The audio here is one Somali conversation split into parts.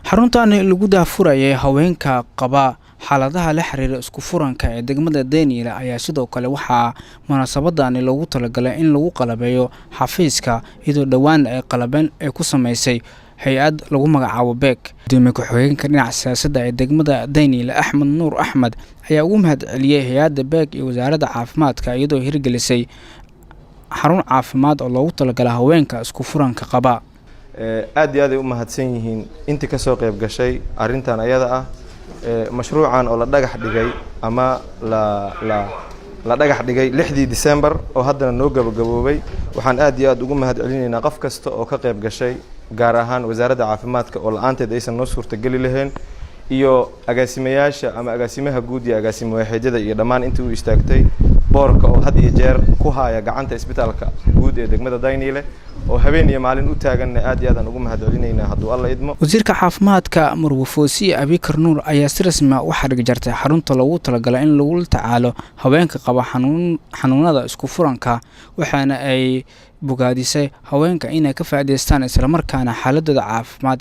xaruntan lagu daafurayay haweenka qaba xaaladaha la xiriira isku furanka ee degmada Daynile ayaa sidoo kale waxaa munaasabadani loogu talagalay in lagu qalabeeyo xafiiska iyadoo dhawaan ay qalabeen ay ku sameysay hay'ad lagu magacaabo Beek. Gudoomiye ku-xigeenka dhinaca siyaasadda ee degmada Daynile Axmed Nuur Axmed ayaa ugu mahadceliyay hay'adda Beek iyo wasaaradda caafimaadka iyadoo hirgelisay xarun caafimaad oo loogu talagalay haweenka isku furanka qaba. aad iyo aad ay u mahadsan yihiin intii ka soo qayb gashay arintan ayada ah mashruucan oo la dhagax dhigay ama la dhagax dhigay 6 December oo haddana noo gabagaboobay waxaan aad iyo aad ugu mahadcelinaynaa qof kasta oo ka qayb gashay gaar ahaan wasaaradda caafimaadka oo la'aanteed aysan noo suurtagali lahayn iyo agaasimayaasha ama agaasimaha guud iyo agaasimo waaxeedyada iyo dhammaan intii u istaagtay boorka oo had iyo jeer ku haya gacanta isbitaalka guud ee degmada Daynile oo habeen iyo maalin u taagan aad iyo aad ugu mahadcelinaynaa hadduu alla idmo. Wasiirka caafimaadka Marwo Foosiye Abikar Nuur ayaa si rasmi ah u xarig jartay xarunta loogu talagalay in lagu tacaalo haweenka qaba xanuunada isku furanka waxaana ay bogaadisay haweenka inay ka faa'iideystaan isla markaana xaaladooda caafimaad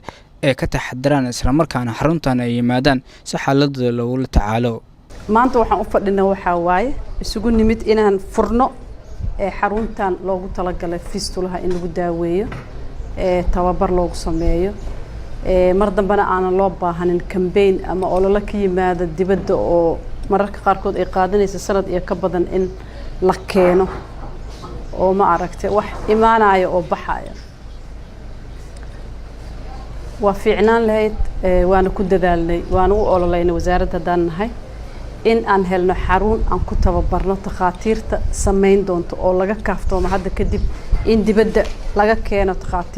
ee ka taxadaraan isla markaana xaruntan ay yimaadaan si xaaladooda loogu tacaalo. maanta waxaan u fadhinaa waxa waaye isugu nimid inaan furno xaruntan loogu talagalay fistulaha in lagu daaweeyo tababar loogu sameeyo mar dambana aan loo baahanin campaign ama olole ka yimaada dibadda oo mararka qaarkood ay qaadanaysa sanad iyo ka badan in la keeno oo ma aragtay wax imaanaya oo baxaya waa fiicnaan lahayd waana ku dadaalnay waana u ololeynay wasaaradda hadaan nahay in aan helno xarun aan ku tababarno takhaatiirta sameyn doonto oo laga kaaftoomo hadda kadib in dibadda laga keeno takhaatiir